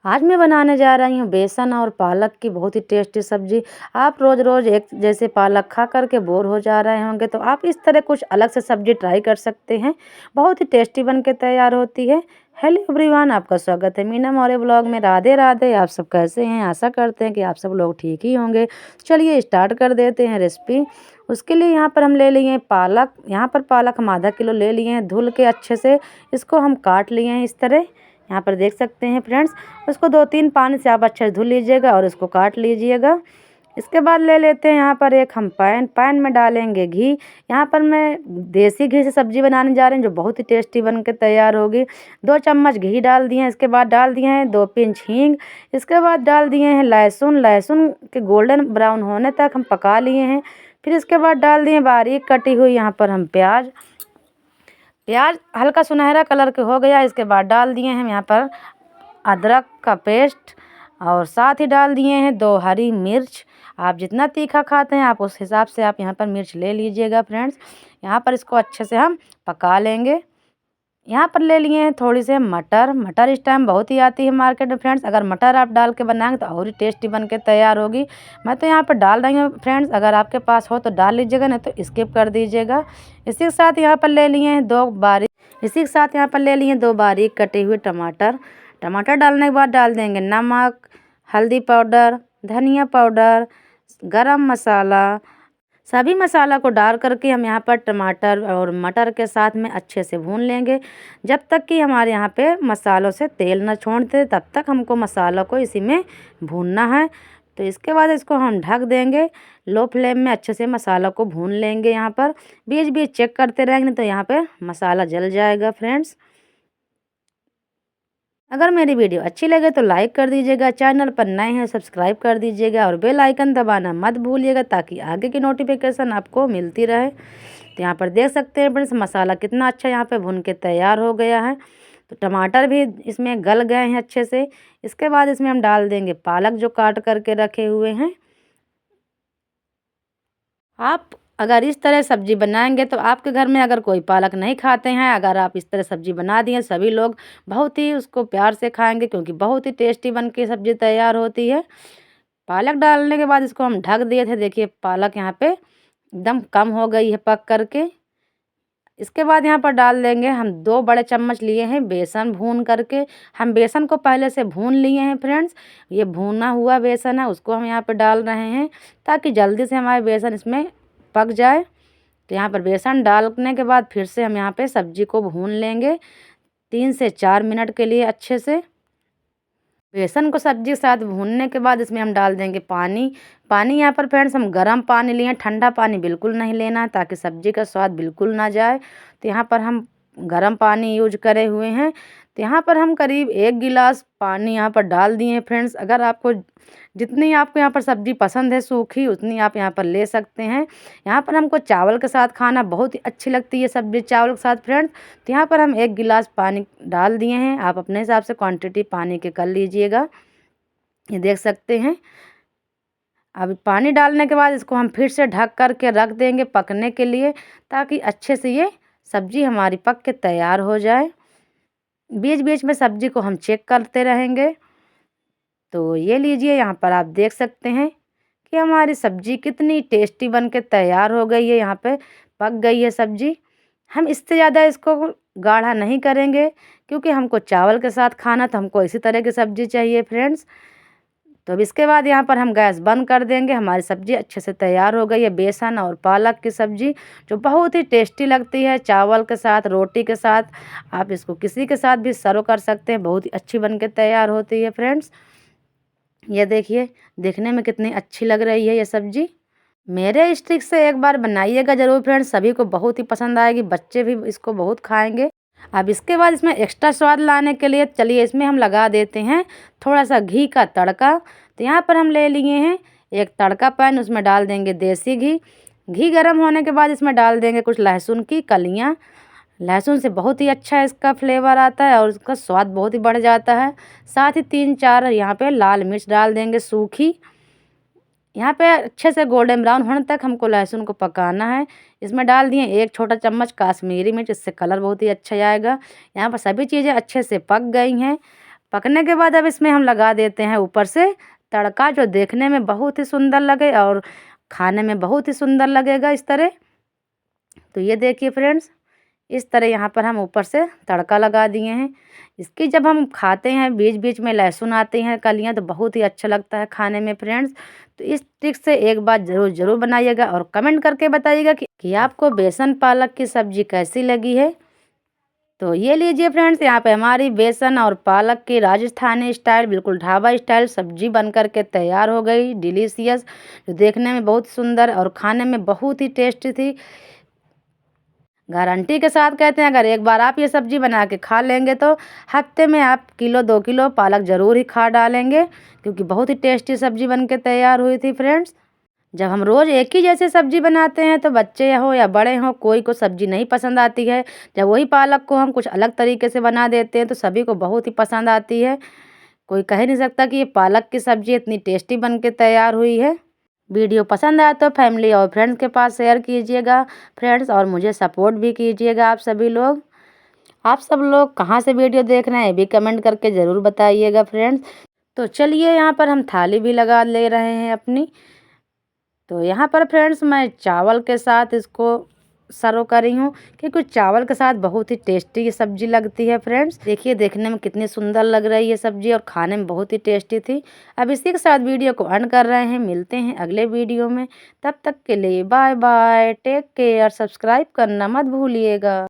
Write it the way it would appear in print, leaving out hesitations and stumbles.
आज मैं बनाने जा रही हूँ बेसन और पालक की बहुत ही टेस्टी सब्जी। आप रोज़ रोज़ एक जैसे पालक खा कर के बोर हो जा रहे होंगे तो आप इस तरह कुछ अलग से सब्जी ट्राई कर सकते हैं। बहुत ही टेस्टी बन के तैयार होती है। हेलो एवरीवन, आपका स्वागत है मीना मौर्य ब्लॉग में। राधे राधे। आप सब कैसे हैं? आशा करते हैं कि आप सब लोग ठीक ही होंगे। चलिए स्टार्ट कर देते हैं रेसिपी। उसके लिए यहाँ पर हम ले लिए हैं पालक। यहाँ पर पालक हम आधा किलो ले लिए हैं, धुल के अच्छे से इसको हम काट लिए हैं इस तरह। यहाँ पर देख सकते हैं फ्रेंड्स। उसको 2-3 पानी से आप अच्छे से धुल लीजिएगा और इसको काट लीजिएगा। इसके बाद ले लेते हैं यहाँ पर एक हम पैन में डालेंगे घी। यहाँ पर मैं देसी घी से सब्जी बनाने जा रहे हैं जो बहुत ही टेस्टी बन के तैयार होगी। 2 चम्मच घी डाल दिए हैं। इसके बाद डाल दिए हैं 2 पिंच हींग। इसके बाद डाल दिए हैं लहसुन के गोल्डन ब्राउन होने तक हम पका लिए हैं। फिर इसके बाद डाल दिए बारीक कटी हुई यहाँ पर हम प्याज हल्का सुनहरा कलर के हो गया। इसके बाद डाल दिए हैं यहाँ पर अदरक का पेस्ट और साथ ही डाल दिए हैं 2 हरी मिर्च। आप जितना तीखा खाते हैं आप उस हिसाब से आप यहाँ पर मिर्च ले लीजिएगा फ्रेंड्स। यहाँ पर इसको अच्छे से हम पका लेंगे। यहाँ पर ले लिए हैं थोड़ी से मटर इस टाइम बहुत ही आती है मार्केट में फ्रेंड्स। अगर मटर आप डाल के बनाएंगे तो और ही टेस्टी बन के तैयार होगी। मैं तो यहाँ पर डाल रही हूँ फ्रेंड्स, अगर आपके पास हो तो डाल लीजिएगा, नहीं तो स्किप कर दीजिएगा। इसी के साथ यहाँ पर ले लिए हैं 2 बारीक कटे हुए टमाटर डालने के बाद डाल देंगे नमक, हल्दी पाउडर, धनिया पाउडर, गरम मसाला। सभी मसाला को डाल करके हम यहाँ पर टमाटर और मटर के साथ में अच्छे से भून लेंगे जब तक कि हमारे यहाँ पे मसालों से तेल न छोड़ दे, तब तक हमको मसालों को इसी में भूनना है। तो इसके बाद इसको हम ढक देंगे। लो फ्लेम में अच्छे से मसाला को भून लेंगे। यहाँ पर बीच बीच चेक करते रहेंगे तो यहाँ पे मसाला जल जाएगा फ्रेंड्स। अगर मेरी वीडियो अच्छी लगे तो लाइक कर दीजिएगा, चैनल पर नए हैं सब्सक्राइब कर दीजिएगा और बेल आइकन दबाना मत भूलिएगा ताकि आगे की नोटिफिकेशन आपको मिलती रहे। तो यहाँ पर देख सकते हैं फ्रेंड्स मसाला कितना अच्छा यहाँ पे भुन के तैयार हो गया है। तो टमाटर भी इसमें गल गए हैं अच्छे से। इसके बाद इसमें हम डाल देंगे पालक जो काट करके रखे हुए हैं। आप अगर इस तरह सब्जी बनाएंगे तो आपके घर में अगर कोई पालक नहीं खाते हैं, अगर आप इस तरह सब्जी बना दिए सभी लोग बहुत ही उसको प्यार से खाएंगे क्योंकि बहुत ही टेस्टी बन के सब्जी तैयार होती है। पालक डालने के बाद इसको हम ढक दिए थे। देखिए पालक यहाँ पे एकदम कम हो गई है पक करके। इसके बाद यहाँ पर डाल देंगे हम 2 बड़े चम्मच लिए हैं बेसन भून करके। हम बेसन को पहले से भून लिए हैं फ्रेंड्स। ये भुना हुआ बेसन है उसको हम यहाँ पे डाल रहे हैं ताकि जल्दी से हमारे बेसन इसमें पक जाए। तो यहाँ पर बेसन डालने के बाद फिर से हम यहाँ पे सब्जी को भून लेंगे 3 से 4 मिनट के लिए अच्छे से। बेसन को सब्जी के साथ भूनने के बाद इसमें हम डाल देंगे पानी यहाँ पर फ्रेंड्स हम गर्म पानी लिए, ठंडा पानी बिल्कुल नहीं लेना है ताकि सब्जी का स्वाद बिल्कुल ना जाए। तो यहाँ पर हम गर्म पानी यूज करे हुए हैं। तो यहाँ पर हम करीब 1 गिलास पानी यहाँ पर डाल दिए हैं फ्रेंड्स। अगर आपको जितनी आपको यहाँ पर सब्जी पसंद है सूखी उतनी आप यहाँ पर ले सकते हैं। यहाँ पर हमको चावल के साथ खाना बहुत ही अच्छी लगती है सब्जी चावल के साथ फ्रेंड्स। तो यहाँ पर हम 1 गिलास पानी डाल दिए हैं। आप अपने हिसाब से क्वांटिटी पानी के कर लीजिएगा। ये देख सकते हैं। अब पानी डालने के बाद इसको हम फिर से ढक कर के रख देंगे पकने के लिए ताकि अच्छे से ये सब्जी हमारी पक के तैयार हो जाए। बीच बीच में सब्जी को हम चेक करते रहेंगे। तो ये लीजिए यहाँ पर आप देख सकते हैं कि हमारी सब्जी कितनी टेस्टी बन के तैयार हो गई है। यहाँ पे पक गई है सब्जी। हम इससे ज़्यादा इसको गाढ़ा नहीं करेंगे क्योंकि हमको चावल के साथ खाना, तो हमको इसी तरह की सब्जी चाहिए फ्रेंड्स। तो अब इसके बाद यहाँ पर हम गैस बंद कर देंगे। हमारी सब्जी अच्छे से तैयार हो गई है बेसन और पालक की सब्जी जो बहुत ही टेस्टी लगती है चावल के साथ, रोटी के साथ। आप इसको किसी के साथ भी सर्व कर सकते हैं, बहुत ही अच्छी बन के तैयार होती है फ्रेंड्स। ये देखिए देखने में कितनी अच्छी लग रही है ये सब्जी। मेरे स्टिक से एक बार बनाइएगा ज़रूर फ्रेंड्स, सभी को बहुत ही पसंद आएगी, बच्चे भी इसको बहुत खाएंगे। अब इसके बाद इसमें एक्स्ट्रा स्वाद लाने के लिए चलिए इसमें हम लगा देते हैं थोड़ा सा घी का तड़का। तो यहाँ पर हम ले लिए हैं एक तड़का पैन, उसमें डाल देंगे देसी घी गर्म होने के बाद इसमें डाल देंगे कुछ लहसुन की कलियाँ। लहसुन से बहुत ही अच्छा इसका फ्लेवर आता है और उसका स्वाद बहुत ही बढ़ जाता है। साथ ही 3-4 यहाँ पे लाल मिर्च डाल देंगे सूखी। यहाँ पे अच्छे से गोल्डन ब्राउन होने तक हमको लहसुन को पकाना है। इसमें डाल दिए 1 छोटा चम्मच काश्मीरी मिर्च, इससे कलर बहुत ही अच्छा आएगा। यहाँ पर सभी चीज़ें अच्छे से पक गई हैं। पकने के बाद अब इसमें हम लगा देते हैं ऊपर से तड़का, जो देखने में बहुत ही सुंदर लगे और खाने में बहुत ही सुंदर लगेगा इस तरह। तो ये देखिए फ्रेंड्स, इस तरह यहाँ पर हम ऊपर से तड़का लगा दिए हैं। इसकी जब हम खाते हैं बीच बीच में लहसुन आती हैं कलियाँ, तो बहुत ही अच्छा लगता है खाने में फ्रेंड्स। तो इस ट्रिक से एक बार ज़रूर बनाइएगा और कमेंट करके बताइएगा कि आपको बेसन पालक की सब्ज़ी कैसी लगी है। तो ये लीजिए फ्रेंड्स, यहाँ पे हमारी बेसन और पालक की राजस्थानी स्टाइल, बिल्कुल ढाबा स्टाइल सब्जी बन कर के तैयार हो गई, डिलीशियस, जो देखने में बहुत सुंदर और खाने में बहुत ही टेस्टी थी। गारंटी के साथ कहते हैं, अगर एक बार आप ये सब्ज़ी बना के खा लेंगे तो हफ्ते में आप 1-2 किलो पालक ज़रूर ही खा डालेंगे, क्योंकि बहुत ही टेस्टी सब्ज़ी बन के तैयार हुई थी फ्रेंड्स। जब हम रोज़ एक ही जैसे सब्ज़ी बनाते हैं तो बच्चे हों या बड़े हों, कोई को सब्ज़ी नहीं पसंद आती है। जब वही पालक को हम कुछ अलग तरीके से बना देते हैं तो सभी को बहुत ही पसंद आती है। कोई कह नहीं सकता कि ये पालक की सब्ज़ी इतनी टेस्टी बन के तैयार हुई है। वीडियो पसंद आया तो फैमिली और फ्रेंड्स के पास शेयर कीजिएगा फ्रेंड्स, और मुझे सपोर्ट भी कीजिएगा आप सभी लोग। आप सब लोग कहाँ से वीडियो देख रहे हैं ये भी कमेंट करके ज़रूर बताइएगा फ्रेंड्स। तो चलिए यहाँ पर हम थाली भी लगा ले रहे हैं अपनी। तो यहाँ पर फ्रेंड्स मैं चावल के साथ इसको सर्व कर रही हूँ, क्योंकि चावल के साथ बहुत ही टेस्टी ये सब्ज़ी लगती है फ्रेंड्स। देखिए देखने में कितनी सुंदर लग रही है सब्ज़ी और खाने में बहुत ही टेस्टी थी। अब इसी के साथ वीडियो को एंड कर रहे हैं, मिलते हैं अगले वीडियो में। तब तक के लिए bye bye, take care, subscribe करना मत भूलिएगा।